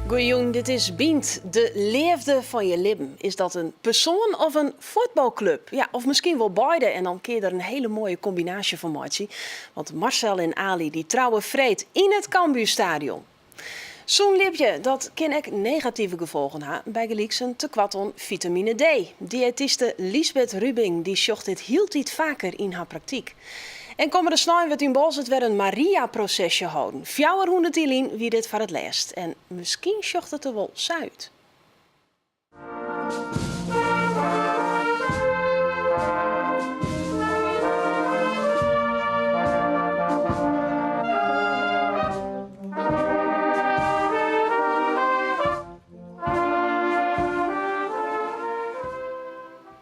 Goeie, dit is Bient, de leefde van je leven. Is dat een persoon of een voetbalclub? Ja, of misschien wel beide en dan kun je er een hele mooie combinatie van maken. Want Marcel en Ali die trouwen vreed in het Cambuurstadion. Zo'n lipje, dat kan ook negatieve gevolgen hebben bij gelijksen tekort aan vitamine D. Diëtiste Liesbeth Rubing die zocht dit hield iets vaker in haar praktijk. En komen er snel wat in Bos het weer een Maria-procesje houden. 400 in wie dit voor het leest. En misschien zocht het er wel uit.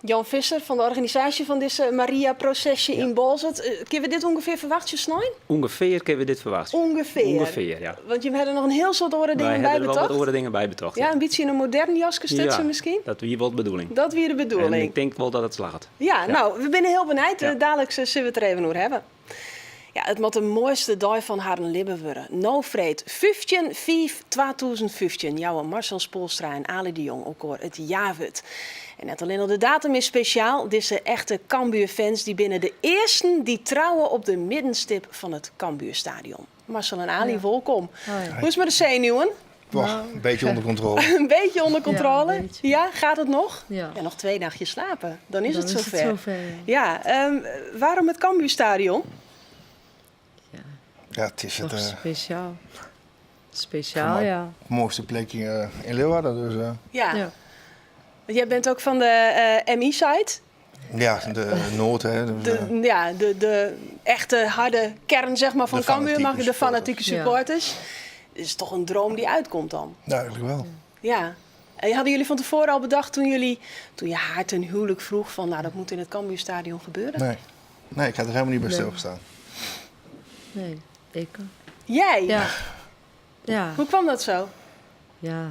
Jan Visser van de organisatie van deze Maria-processie in Bolzert. Kunnen we dit ongeveer verwachten, Snijn? Ongeveer kunnen we dit verwachten. Ongeveer, ja. Want je hebt er nog een heel soort andere dingen bij betocht. Wij hebben er wel wat andere dingen bij betocht. Ja, een beetje in een modern jasje misschien? Dat is wel de bedoeling. Dat weer de bedoeling. En ik denk wel dat het slaagt. Ja, nou, we zijn heel benieuwd. Dadelijk zullen we het er even over hebben. Ja, het moet de mooiste dag van haar leven worden. No vreed. 15/5/2015. Jouw Marcel Spoelstra en Ali de Jong elkaar het jaarwet. En net alleen al de datum is speciaal. Dit zijn echte Cambuur-fans die binnen de eersten die trouwen op de middenstip van het Cambuurstadion. Marcel en Ali, welkom. Hoi. Hoe is het met de zenuwen? Een beetje onder controle. Een beetje onder controle? Ja, een beetje. Ja, gaat het nog? Ja. Nog 2 nachtjes slapen. Dan is het zover. zover, ja. Waarom het Cambuurstadion? Ja, het is Toch het speciaal. voor Speciaal, mij ja. mooiste plekje in Leeuwarden. Dus Ja. Ja. Want jij bent ook van de MI-site. ja, de Noord. Hè, dus, De echte harde kern zeg maar, van De Cambuur, fanatieke de fanatieke supporters. supporters. Het is toch een droom die uitkomt dan? ja, eigenlijk wel. Ja. En hadden jullie van tevoren al bedacht toen je haar ten huwelijk vroeg van nou dat moet in het Cambuurstadion gebeuren? Nee, ik had er helemaal niet bij Nee. stilgestaan. Nee, ik. Jij? Ja. Ja, Hoe kwam dat zo? ja.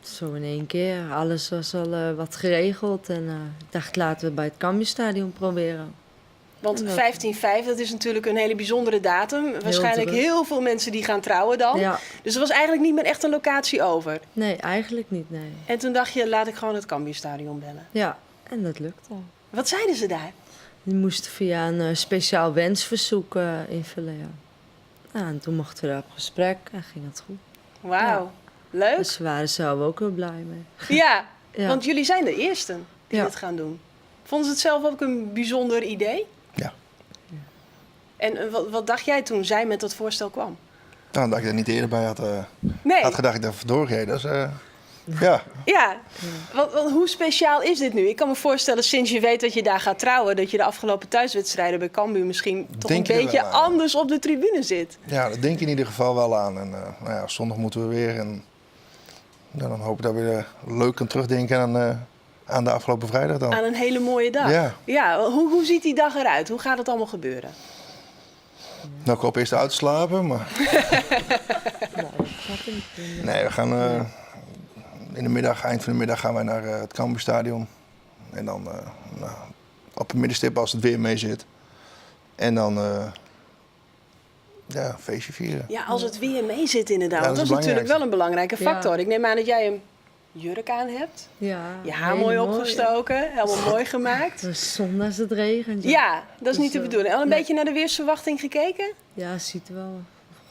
Zo in één keer. Alles was al wat geregeld. En ik dacht, laten we bij het Cambuurstadion proberen. Want En dat- 15/5, dat is natuurlijk een hele bijzondere datum. Waarschijnlijk druk. heel veel mensen die gaan trouwen dan. Ja. Dus er was eigenlijk niet meer echt een locatie over. Nee, eigenlijk niet, nee. En toen dacht je, laat ik gewoon het Cambuurstadion bellen. Ja, en dat lukt al. Wat zeiden ze daar? Die moesten via een speciaal wensverzoek invullen, ja. Nou, en toen mochten we daar op gesprek en ging het goed. Wauw, leuk. Dus ze waren zelf ook heel blij mee. Ja, Ja. want jullie zijn de eersten die Ja. dit gaan doen. Vonden ze het zelf ook een bijzonder idee? Ja. En wat dacht jij toen zij met dat voorstel kwam? Nou, dat ik er niet eerder bij had Nee, gedacht dat ik daar vandoor ging. Dus ja, ja. Want hoe speciaal is dit nu? Ik kan me voorstellen, sinds je weet dat je daar gaat trouwen, dat je de afgelopen thuiswedstrijden bij Cambuur misschien toch Denk een je er beetje wel aan. anders op de tribune zit. ja, dat denk ik in ieder geval wel aan. En nou ja, zondag moeten we weer. En ja, dan hoop ik dat we leuk kunnen terugdenken aan de afgelopen vrijdag dan. Aan een hele mooie dag. Ja. Ja, hoe ziet die dag eruit? Hoe gaat het allemaal gebeuren? Nou, ik hoop eerst uit te slapen, maar Nou, dat gaat er niet in. nee, we gaan in de middag, eind van de middag gaan wij naar het Cambuurstadion. En dan nou, op de middenstip als het weer mee zit. En dan ja, een feestje vieren. Ja, als het weer mee zit inderdaad. Ja, Want dat dat is is natuurlijk wel een belangrijke Ja. factor. Ik neem aan dat jij een jurk aan hebt. Ja, Je haar heel mooi opgestoken. Helemaal mooi gemaakt. Het is zondag als het regent. Ja, dat is niet de Dus, bedoeling. Al een nee. beetje naar de weersverwachting gekeken? Ja, ziet er wel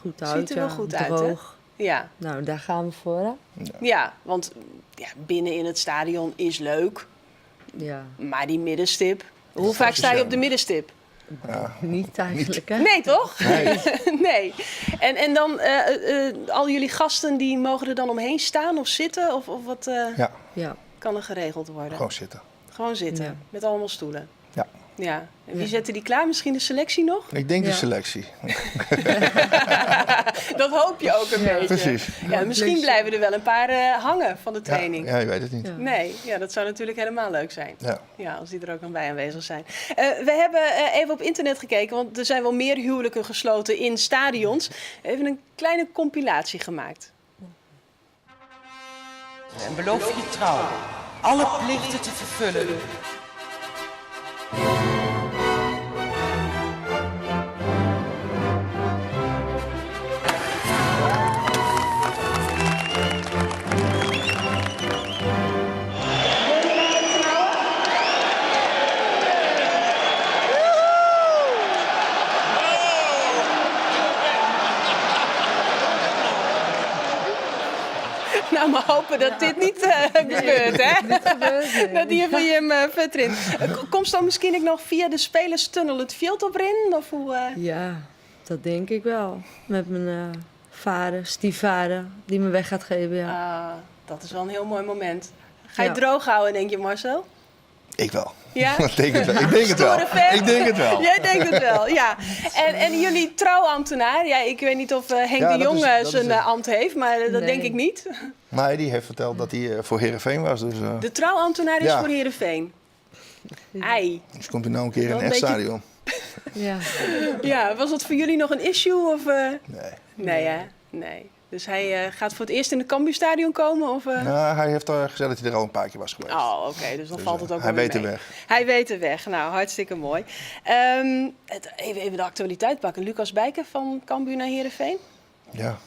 goed uit. Ziet er wel ja. goed uit, hè? Droog. Ja. Nou, daar gaan we voor, hè? Ja, want ja, binnen in het stadion is leuk. Ja, Maar die middenstip... Hoe vaak sta je op de middenstip? Ja. niet eigenlijk, hè? Nee, toch? Nee. Nee. En dan, al jullie gasten, die mogen er dan omheen staan of zitten? Of wat Ja, Ja, kan er geregeld worden? gewoon zitten. Gewoon zitten, Ja. met allemaal stoelen. Ja. Ja. En wie Ja. zette die klaar? Misschien de selectie nog? Ik denk de Ja. selectie. Dat hoop je ook een Ja. beetje. Precies. Ja, misschien blijven er wel een paar hangen van de training. Ja, je weet het niet. Ja. Nee, ja, dat zou natuurlijk helemaal leuk zijn. Ja. Ja, als die er ook aan bij aanwezig zijn. We hebben even op internet gekeken, want er zijn wel meer huwelijken gesloten in stadions. Even een kleine compilatie gemaakt. En beloof je trouw alle plichten te vervullen. Nou, maar hopen dat dit niet gebeurt, hè? Dat die van je hem vertrint. Komt dan misschien ook nog via de spelerstunnel het veld op in? Of hoe, Ja, dat denk ik wel. Met mijn stiefvader, die me weg gaat geven, ja. Dat is wel een heel mooi moment. Ga je Ja. droog houden, denk je, Marcel? Ik wel. Ja? Ik denk het wel. Ik denk het wel. Stoere vent. Ik denk het wel. Jij denkt het wel, ja. En jullie trouwambtenaar, ja, ik weet niet of Henk Ja, de dat Jong is- dat zijn is het. ambt heeft, maar dat Nee. denk ik niet. Maar die heeft verteld dat hij voor Heerenveen was. Dus, De trouwambtenaar is Ja. voor Heerenveen. Ei. dus komt hij nou een keer in Wel een een echt beetje- stadion. Ja. Ja, was dat voor jullie nog een issue? Of, Nee. Nee, hè? Nee. Dus hij gaat voor het eerst in het Cambuurstadion komen? Of, Nou, hij heeft gezegd dat hij er al een paar keer was geweest. Oh, oké. Dus dan Dus, valt het ook hij wel weer weet de mee. weg. Hij weet de weg. Nou, hartstikke mooi. Even de actualiteit pakken. Lucas Bijker van Cambuur naar Heerenveen. Ja,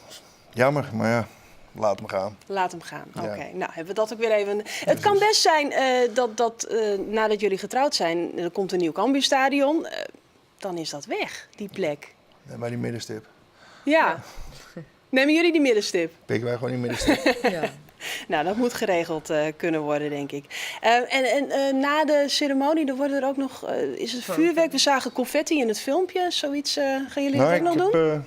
jammer, maar ja, laat hem gaan. Laat hem gaan. Oké, Ja. nou hebben we dat ook weer even. Het kan best zijn dat nadat jullie getrouwd zijn, er komt een nieuw Cambuurstadion. Dan is dat weg, die plek. Bij die middenstip. Ja. Nemen jullie die middenstip? Pikken wij gewoon die middenstip. Ja. Nou, dat moet geregeld kunnen worden, denk ik. Na de ceremonie, er worden er ook nog, is het vuurwerk? We zagen confetti in het filmpje. Zoiets gaan jullie dat ook nog doen?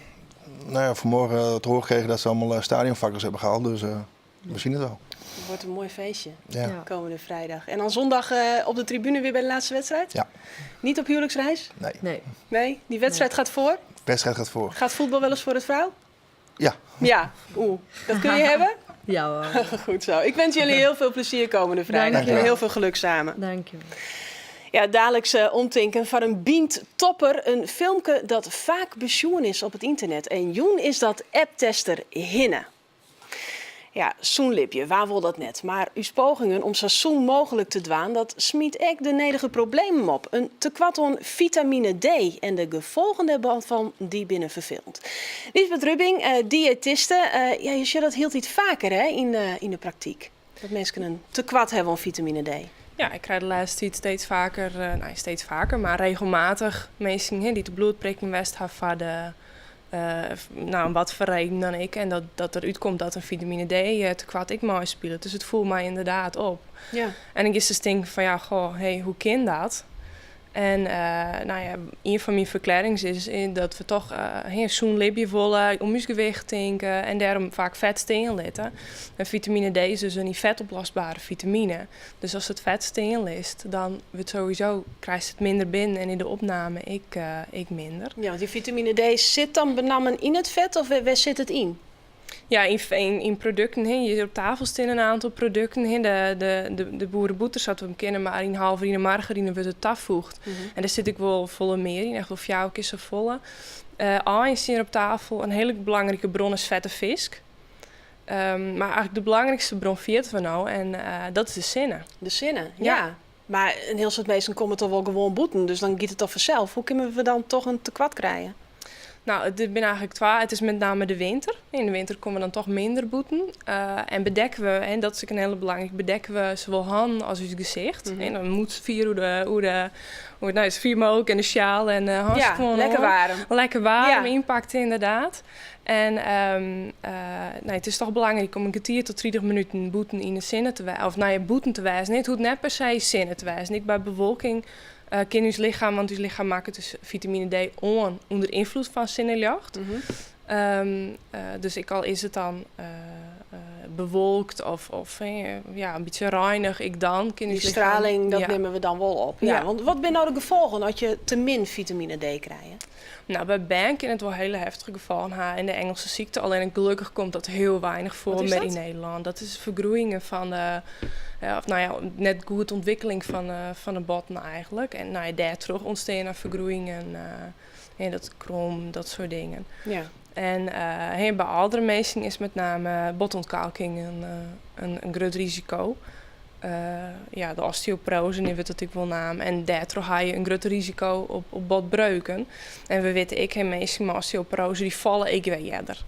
Vanmorgen te horen gekregen dat ze allemaal stadionvakkers hebben gehaald. Dus we zien het wel. Het wordt een mooi feestje. Ja. Ja. Komende vrijdag. En dan zondag op de tribune weer bij de laatste wedstrijd? Ja. Niet op huwelijksreis? Nee, Nee. Nee? Die wedstrijd gaat voor? de wedstrijd gaat voor. Gaat voetbal wel eens voor het vrouw? Ja, Ja. Dat kun je hebben? Ja hoor. Goed zo. Ik wens jullie heel veel plezier komende vrijdag. Dank je En wel. heel veel geluk samen. Dank je wel. Ja, dadelijks omtinken van een Bient Topper. Een filmpje dat vaak besjoen is op het internet. En Joen is dat apptester Hinne. Ja, zoenlipje, waar wil dat net? Maar uw pogingen om zo zoen mogelijk te dwaan, dat smiet echt de nedige problemen op. Een tekwart aan vitamine D en de gevolgen daarvan die binnen vervelend. Lisbeth Rubbing, diëtiste, je ziet dat heel iets vaker hè, in de praktijk. Dat mensen een tekwart hebben aan vitamine D. Ja, ik krijg de laatste tijd steeds vaker, maar regelmatig mensen die de bloedprikking west hebben van wat voor reden dan ik. En dat er uitkomt dat een vitamine D te kwad ik mooi spelen. Dus het voelt mij inderdaad op. Ja. En ik is dus denk van hoe kan dat? En een van mijn verklaringen is dat we toch zo'n lipje willen om ons gewicht te denken en daarom vaak vet steen letten. En vitamine D is dus een niet vetoplosbare vitamine. Dus als het vet steen list, dan wordt sowieso krijgt het minder binnen en in de opname ik minder. Ja, want die vitamine D zit dan benammen in het vet of waar zit het in? Ja, in producten. Je op tafel staan een aantal producten. De boerenboeters zouden we hem kennen, maar in halverine margarine wordt het toegevoegd. En daar zit ik wel volle meer in, echt wel 4 keer zo volle. Eens hier op tafel een hele belangrijke bron is vette vis. Maar eigenlijk de belangrijkste bron viert we nou en dat is de zinnen. De zinnen, Ja. ja. Maar een heel soort mensen komen toch wel gewoon boeten, dus dan gaat het toch vanzelf. Hoe kunnen we dan toch een tekwart krijgen? Nou, het ben eigenlijk twee. Het is met name de winter. In de winter komen we dan toch minder boeten. En bedekken we, en dat is ook een hele belangrijke, bedekken we zowel hand als uw gezicht. En dan moet het vier mogelijk en de sjaal en Ja, gewoon lekker warm. Lekker warm, Ja. impact inderdaad. En het is toch belangrijk om een kwartier tot 30 minuten boeten in de zinnen te wijzen. Of boeten te wijzen. Het hoeft net per se zinnen te wijzen. Niet bij bewolking. Kan uw lichaam, want uw lichaam maakt dus vitamine D onder invloed van zinnenjacht. Dus al is het dan bewolkt of een beetje reinig, Die straling, dat ja. nemen we dan wel op. Ja, Ja. want wat zijn nou de gevolgen als je te min vitamine D krijgt? Nou, bij bank in het wel hele heftige gevallen in de Engelse ziekte. Alleen gelukkig komt dat heel weinig voor Wat is met dat? in Nederland. Dat is vergroeien van de, net goed ontwikkeling van de botten eigenlijk. En daar terug ontstaan naar vergroeiing en dat krom, dat soort dingen. Ja. En bij oudere mensen is met name botontkalking een groot risico. de osteoporose, die wordt natuurlijk wel naam. En daardoor heb je een groot risico op botbreuken. En we weten, ik heb mensen met osteoporose, die vallen ik weer eerder.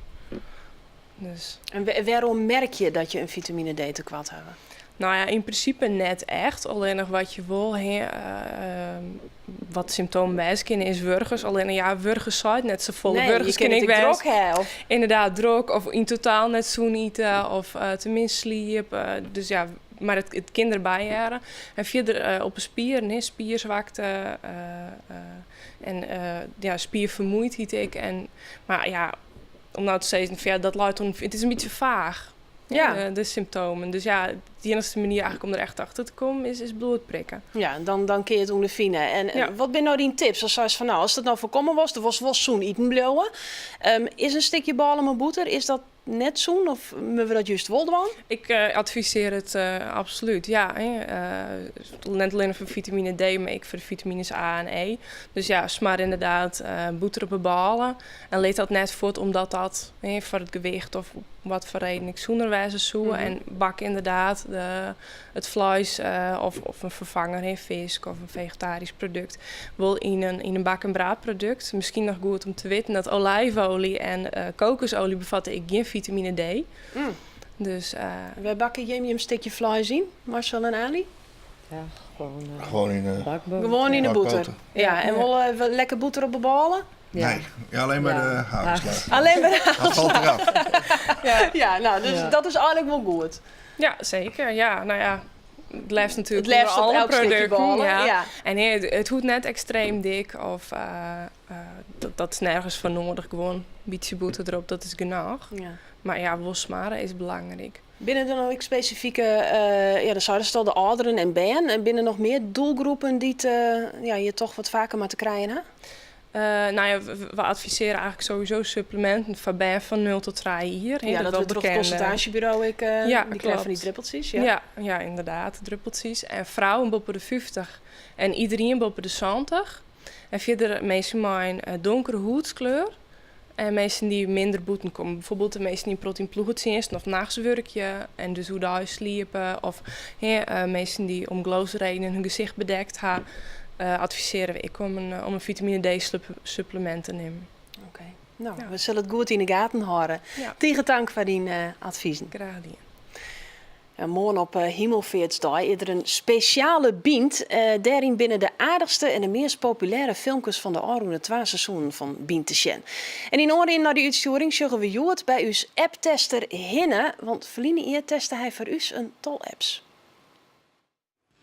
Dus. En waarom merk je dat je een vitamine D tekort hebt? Nou ja, in principe net echt. Alleen nog wat je wil, wat symptomen bij kunnen is wurgers. Alleen ja, wurgers zijn net zo vol. Wurgers je ik druk hebben. Inderdaad, druk of in totaal net zo eten of te min sliep. Dus ja, maar het kind erbij jaren. En verder op een spier, spierzwakte en spiervermoeid hiet ik. Maar ja, om nou te zeggen, dat luidt dan, het is een beetje vaag. Ja. De symptomen. Dus ja, de enige manier eigenlijk om er echt achter te komen is bloed prikken. Ja, dan kun je het ondervinden. En wat ben nou die tips? Als dat nou voorkomen was, er was wel zo'n eten blijven. Is een stukje ballen met boter, is dat net zo'n of moeten we dat juist wel doen? Ik adviseer het absoluut, ja. Net alleen voor vitamine D, maar ik voor de vitamines A en E. Dus ja, smaar inderdaad boter op de ballen. En leed dat net voort omdat dat voor het gewicht of wat voor reden ik zoenerwijze zoe. Mm-hmm. En bak inderdaad het vlees of een vervanger, vis of een vegetarisch product. Wel in een bak- en braadproduct. Misschien nog goed om te weten dat olijfolie en kokosolie bevatten ik geen vitamine D. Mm. Dus, wij bakken je een stukje vlees in, Marcel en Ali? Ja, gewoon in de bakboter. Gewoon in de boter. Ja. En wel lekker boter op de ballen? Ja. Nee, ja, alleen bij de hagelslag. Alleen bij de Dat valt eraf. Dus dat is eigenlijk wel goed. Ja, zeker. Ja, nou ja. Het blijft natuurlijk het blijft alle elk producten. Ballen, ja. En het hoeft net extreem dik of dat is nergens voor nodig. Gewoon een beetje boter erop, dat is genoeg. Ja. Maar ja, wel smaren is belangrijk. Binnen er nog ook specifieke, dan zouden ze de ouderen en ben. En binnen nog meer doelgroepen die je toch wat vaker maar te krijgen hè? We adviseren eigenlijk sowieso supplementen van 0 tot 3 hier. Ja, dat wordt door het consultatiebureau die krijgen van die druppeltjes. Ja, inderdaad, druppeltjes. En vrouwen boven de 50 en iedereen boven de 70. En verder mensen met een donkere huidskleur. En mensen die minder boeten komen. Bijvoorbeeld de mensen die een proteinploegendienst of nachtswerkje. En dus hoe daar sliepen. Of mensen die om gloosredenen hun gezicht bedekt hebben. Adviseren we om een vitamine D supplement te nemen. Oké. Nou, we zullen het goed in de gaten houden. Ja. Tegen dank voor die adviezen. Graag gedaan. Ja, morgen op Hemelvaartsdag is er een speciale biend. Daarin binnen de aardigste en de meest populaire filmpjes van de Aroene 2 seizoen van Bient te Sjen. En in oren naar die uitsturing zullen we Joert bij uw apptester Hinne. Want verleden eer testte hij voor u een tal apps.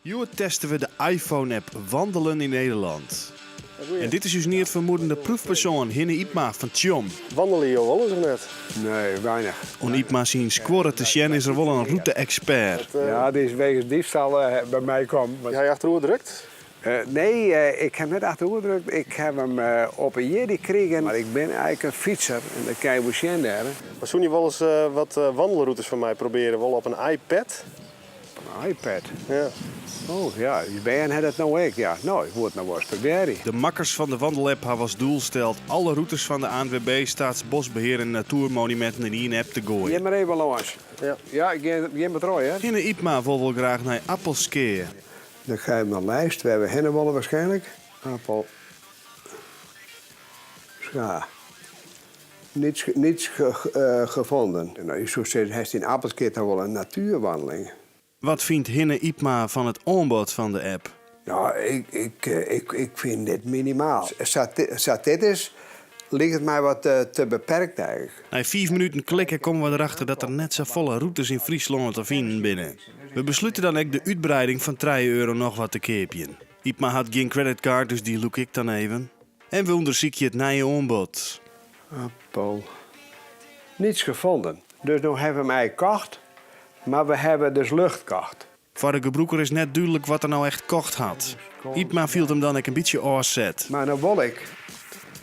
Hier testen we de iPhone-app Wandelen in Nederland. En dit is dus niet het vermoedende proefpersoon Hinne Ipma van Tjom. Wandelen hier wel eens net? Nee, weinig. On Ipma zien scoren te Sjen is er wel een route-expert. Ja, die is wegens diefstal bij mij kwam. Jij achterover drukt? Nee, ik heb net achterover gedrukt. Ik heb hem op een jaar gekregen. Maar ik ben eigenlijk een fietser en dat kan je wel zien daar. Maar zou je wel eens wat wandelroutes van mij proberen? Wel op een iPad? Een iPad? Ja. Oh ja, ben je het nou ook? Ja, nou, ik word nou wel eens proberen. De makkers van de wandelapp hebben als doel stelt alle routes van de ANWB, Staatsbosbeheer en Natuurmonumenten in één app te gooien. Je maar even langs. Ja, ik ga met Roy, hè? Hinne Ipma wil wel graag naar Appelskeer. Dan ga je naar de lijst. We hebben hennenbollen waarschijnlijk. Appel. Ja. Niets gevonden. Nou, je zou zeggen, hij is in Appelskeer toch wel een natuurwandeling. Wat vindt Hinne Ipma van het aanbod van de app? Nou, ik vind dit minimaal. Statistisch ligt het mij wat te beperkt eigenlijk. Na 5 minuten klikken komen we erachter dat er net zo volle routes in Friesland te vinden binnen. We besluiten dan ook de uitbreiding van €3 nog wat te keepjen. Ipma had geen creditcard, dus die look ik dan even. En we onderzoeken het nieuwe aanbod. Appel. Niets gevonden. Dus nu hebben we mij gekocht. Maar we hebben dus lucht gekocht. Voor de gebroeker is net duidelijk wat er nou echt kocht had. Ipma viel hem dan ook een beetje oorzet. Maar dan wil ik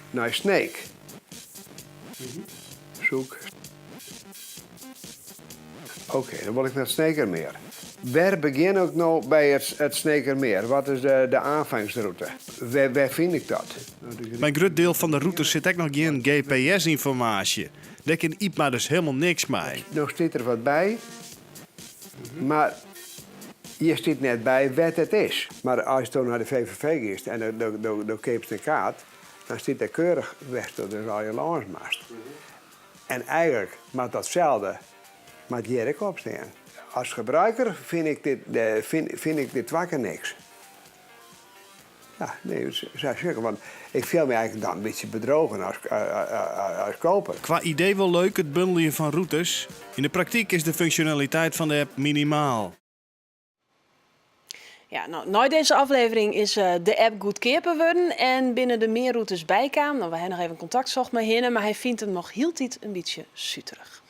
naar Sneek. Zoek. Oké, dan wil ik naar het Sneekermeer. Waar begin ik nou bij het Sneekermeer? Wat is de aanvangsroute? Waar vind ik dat? Bij een groot deel van de routes zit ook nog geen GPS-informatie. Daar kan Ipma dus helemaal niks mee. Nog zit er wat bij. Maar je zit net bij wat het is. Maar als je dan naar de VVV gaat en de keept een kaart, dan zit er keurig weg door de rode landsmast. En eigenlijk moet datzelfde met Jerk opstaan. Als gebruiker vind ik dit wakker niks. Ja, nee, dat is zeker. Want ik voel me eigenlijk dan een beetje bedrogen als koper. Qua idee wel leuk, het bundelen van routes. In de praktijk is de functionaliteit van de app minimaal. Ja, nou, na deze aflevering is de app goedkeeper worden en binnen de meer routes bijkwamen. Nou, we hebben nog even contact zocht met Hinne, maar hij vindt hem nog heel tijd een beetje zuterig.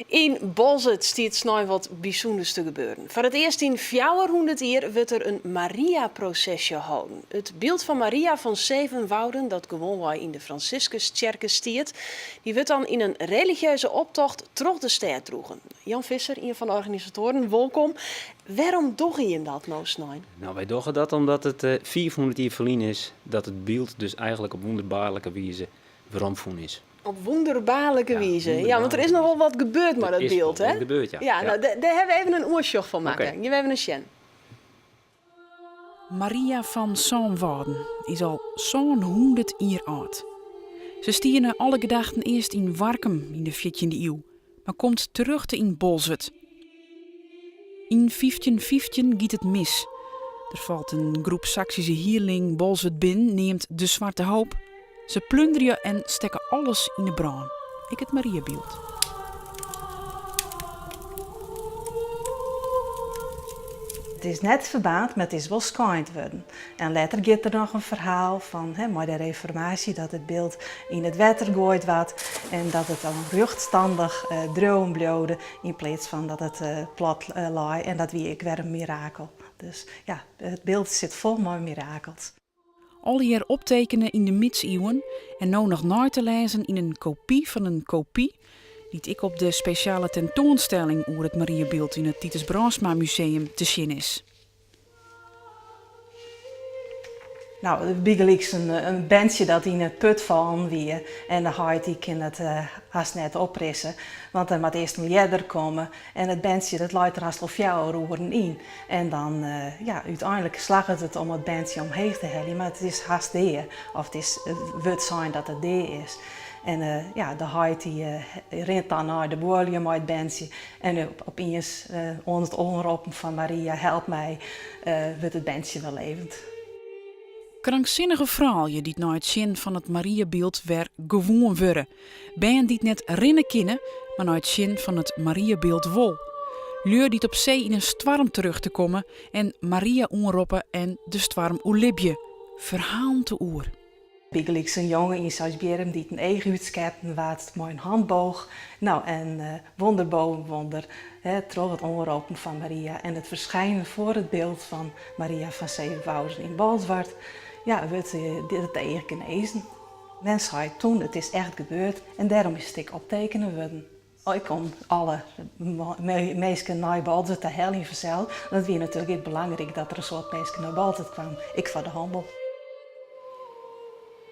In Bolzet stiert snel wat bijzonders te gebeuren. Voor het eerst in 400 jaar wordt er een Maria-processie gehouden. Het beeld van Maria van Zevenwouden, dat gewoon wel in de Franciscuskerken stiert, die wordt dan in een religieuze optocht terug de stad droegen. Jan Visser, een van de organisatoren, welkom. Waarom doe je dat nou snel? Nou, wij doen dat omdat het 400 jaar verliezen is dat het beeld dus eigenlijk op wonderbaarlijke wijze veromvoen is. Op wonderbaarlijke wijze. Ja, wonderbaarlijke want er is nog wel wat gebeurd met dat beeld, hè? Er gebeurt, ja. Ja, nou, daar hebben we even een oorschog van maken. Oké. Je hebben een sjen. Maria van Zevenwouden is al zo'n 100 jaar oud. Ze stieren alle gedachten eerst in Warkum in de 14e eeuw, maar komt terug te in Bolzet. In 1515 giet het mis. Er valt een groep Saksische hierling Bolzet binnen, neemt de Zwarte Hoop. Ze plunderen en steken alles in de brand. Ik het Mariabeeld. Het is net verbaand, maar het is wel schijnd worden. En later gaat er nog een verhaal van met de reformatie dat het beeld in het water gegooid werd en dat het dan rechtstandig droom bleef in plaats van dat het plat lag en dat wie ik weer een mirakel. Dus ja, het beeld zit vol met mirakels. Al hier optekenen in de middeleeuwen en nou nog na te lezen in een kopie van een kopie die ik op de speciale tentoonstelling over het Mariabeeld in het Titus Brandsma Museum te zien is. Nou, het Biggelix een bandje dat in het put van wie en de haait die kan het haast net oprissen, want er moet eerst een ladder komen en het bandje dat luidt er haast al 4 roeren in en dan uiteindelijk slaagt het om het bandje omheen te hellen, maar het is haast deer of het is wordt zijn dat het deer is. En de haait die rent dan naar de boerje met het bandje en opeens onder het onroepen van Maria help mij wordt het bandje wel levend. Krankzinnige vrouwen die naar het zien van het Mariabeeld weer gewoon worden. Bijen die het net rennen kunnen, maar naar het zien van het Mariabeeld wol. Leur die op zee in een storm terug te komen en Maria onroppen en de storm oelibje. Verhaal te oer. Biggelix een jongen in Zuid-Bierum die een eigen uitscheppen waard met een handboog. Nou, en wonderboven wonder, terug het onropen van Maria en het verschijnen voor het beeld van Maria van Zevenwouden in Bolzwart. Ja, wordt het eigen genezen. Mensen zeiden toen, het is echt gebeurd en daarom is het optekenen worden. Ik kon alle mensen naar Bolzwart te hellen verzeld. Dat was natuurlijk niet belangrijk dat er een soort mensen naar Bolzwart kwam. Ik voor de handel.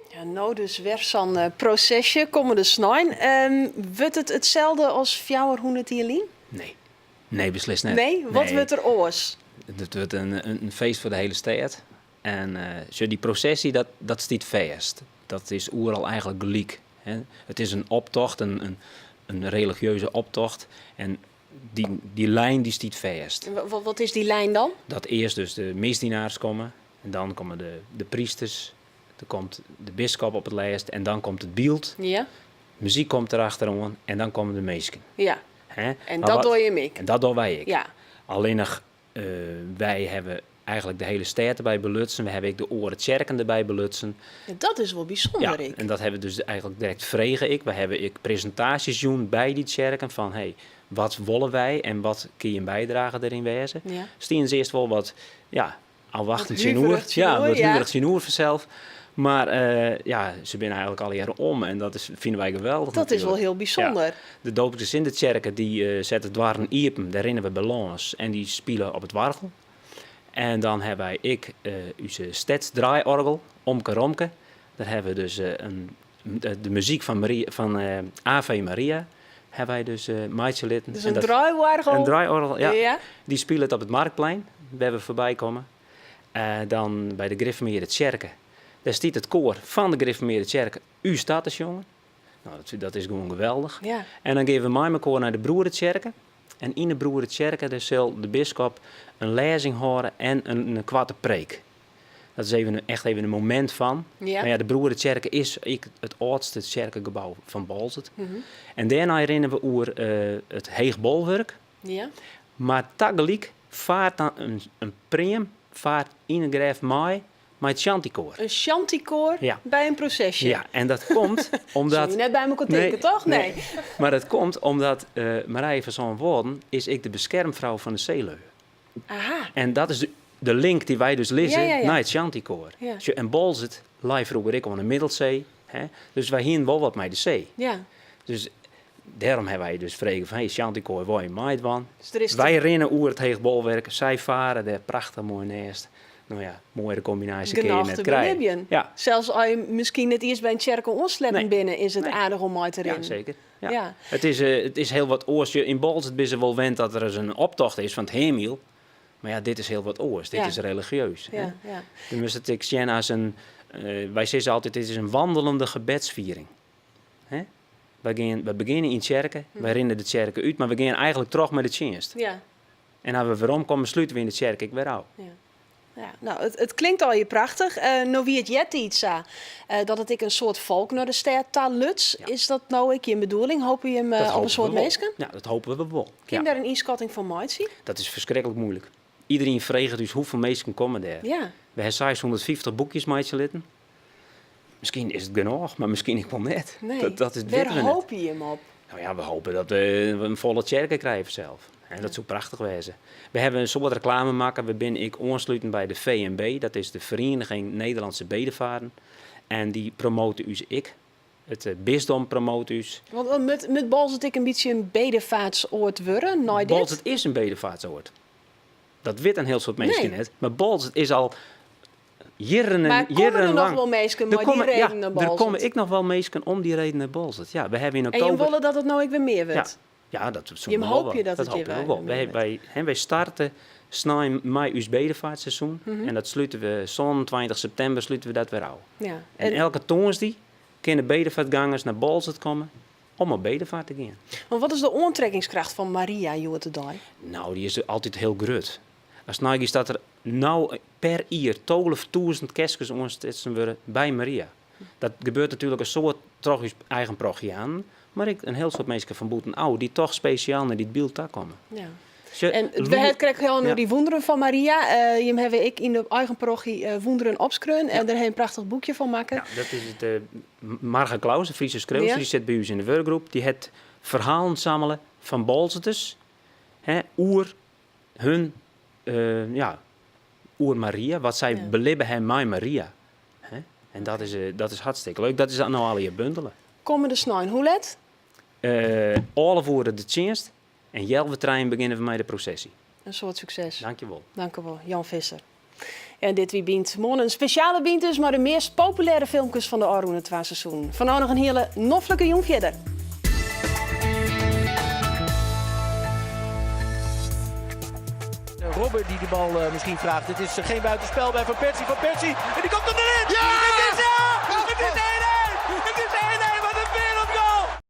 Ja, nou dus weer zo'n procesje, komende snijn. Wordt het hetzelfde als 400 jaar? Nee, beslist niet. Nee? Wat wordt er oors? Het wordt een feest voor de hele stad. En die processie, dat stiet feest. Dat is overal eigenlijk gelijk. Het is een optocht, een religieuze optocht. En die lijn die stiet feest. Wat is die lijn dan? Dat eerst dus de misdienaars komen. En dan komen de priesters. Dan komt de bisschop op het lijst. En dan komt het beeld. Ja. Muziek komt erachteraan. En dan komen de meesken. Ja. En dat doe je mee. En dat doen wij ik. Ja. Alleen nog, wij hebben eigenlijk de hele stad erbij belutsen. We hebben de oren kerken erbij belutsen. Ja, dat is wel bijzonder. Ja, en dat hebben we dus eigenlijk direct vregen. We hebben presentaties doen bij die kerken van wat willen wij en wat kun je een bijdrage erin wezen. Ja. Stien ze eerst wel wat, al wachten zien hoe. Ja, wat huwelijk zien hoe vanzelf. Maar ze zijn eigenlijk al jaren om en dat vinden wij geweldig. Dat is wel heel bijzonder. Ja. De doopjes in de kerken die zetten dwaren iepen, daar rennen we balans en die spelen op het wargel. En dan hebben wij onze stadsdraaiorgel, Omke Romke. Daar hebben we dus de muziek van Ave Maria. hebben wij dus meidje litten. Dus een draaiorgel. Een draaiorgel, ja. Ja. Die spelen het op het Marktplein, waar we voorbij komen. Dan bij de Griffemeerde Tjerken. Daar staat het koor van de Griffemeerde Tjerken. U staat dus, jongen. Nou, dat is gewoon geweldig. Ja. En dan geven we mijn koor naar de Broerentjerken. En in de Broerentjerken daar zal de bisschop een lezing horen en een kwarte preek. Dat is echt even een moment van. Ja. Maar ja, de Broerentjerken is het oudste kerkengebouw van Bolzert. En daarna herinneren we over het Heegbolwerk. Ja. Maar tegelijk vaart dan een preem vaart in een graaf mai met het Chanticoor. Een chanticoor Ja. bij een processie. Ja, en dat komt omdat... Zou je net bij elkaar denken, toch? Nee. Maar dat komt omdat Marije van Zo'n-Woorden is ik de beschermvrouw van de Zeeleu. Aha. En dat is de link die wij dus lezen Ja. naar het Chanticoor. Ja. En Bolzert lag vroeger ik aan de Middelzee. Hè? Dus wij hier wel wat met de zee. Ja. Dus daarom hebben wij dus vragen van, hey, Chanticoor, waar je maait van? Dus er is Wij rennen over het Heegbolwerk, zij varen daar prachtig mooi neerst. Nou ja, mooie combinatie kun je genoeg net te krijgen. beleven. Ja. Zelfs als je misschien net eerst bij een tjerken ontsleppen Nee. binnen, is het Nee. aardig om mee te Ja, rennen. zeker. Ja. Ja. Het is heel wat oors. In Bolzert is er wel wend dat er eens een optocht is van het hemel. Maar ja, dit is heel wat oors. Dit Ja. is religieus. Hè? Ja, ja. Dan is het ik zien als een... wij zeggen altijd, dit is een wandelende gebedsviering. Hè? We beginnen in kerken, wij rennen de kerken uit, maar we gaan eigenlijk terug met de dienst. Ja. En als we weer komen, sluiten we in de kerk ik weer af. Ja, nou, het klinkt al je prachtig. Nou wie het jet iets dat het ik een soort volk naar de stad taal luts. Ja. Is dat nou ik je bedoeling? Hoop je hem Dat op hopen een soort we wel. mensen? Ja, dat hopen we wel. Kun Ja. je daar een inschatting van maken zien? Dat is verschrikkelijk moeilijk. Iedereen vraagt dus hoeveel mensen komen daar. Ja. We hebben 650 boekjes meidje. Misschien is het genoeg, maar misschien ik wel net. Nee. Dat is Waar weten we net. hoop je hem op? Nou ja, we hopen dat we een volle kerken krijgen zelf. En dat zou prachtig wezen. We hebben een soort reclame maken. We ben ik aansluiten bij de VNB. Dat is de Vereniging Nederlandse Bedevaarden. En die promoten us ik. Het bisdom promoot us. Want met Bolzert ik een beetje een bedevaartsoord worden. Nou, dit. Bolzert is een bedevaartsoord. Dat weet een heel soort mensen Nee. net. Maar Bolzert is al jaren Maar komen er nog lang. wel mensen Er maar komen- die ja, reden naar er Bolzert? komen ik nog wel mensen om die reden naar Bolzert. Ja, we hebben in En je oktober... willen dat het nou ik weer meer wordt? Ja, dat Je hoop wel. je dat het hopen je we wel wel. meer Wij starten snel mei ons bedevaartseizoen. Mhm. En dat sluiten we zo'n 20 september sluiten we dat weer af. Ja. En elke toonsdag kunnen bedevaartgangers naar Bolzert komen om op bedevaart te gaan. Maar wat is de aantrekkingskracht van Maria Joetedai? Nou, die is altijd heel groot. Als nou is dat er nou per jaar 12.000 kerstjes ontstaan worden bij Maria. Dat gebeurt natuurlijk een soort toch eens eigen programma. Maar een heel soort mensen van Boeten die toch speciaal naar dit beeld komen. Ja. Dus je- En we krijgen heel Ja. die wonderen van Maria. Je hebben ik in de eigen parochie wonderen opskreun en daar een prachtig boekje van maken. Ja, dat is het. Marga Klaus, de Friese schreeuwster, Ja. die zit bij ons in de werkgroep. Die het verhalen samelen van Bolzeters. Oer hun, oer Maria. Wat zij Ja. beleven hem met Maria. Hè? En dat is hartstikke leuk. Dat is nou al je bundelen. Komen de snijn, hoe let? Alle voeren de dienst. En jelve trein beginnen we met de processie. Een soort succes. Dankjewel. Dank u wel, Jan Visser. En dit wie bient morgen een speciale bient dus, maar de meest populaire filmpjes van de Aroene 2 seizoen. Vandaag nog een hele noffelijke jong verder. Robben die de bal misschien vraagt. Het is geen buitenspel bij Van Persie. Van Persie. En die komt er erin! Ja! Het is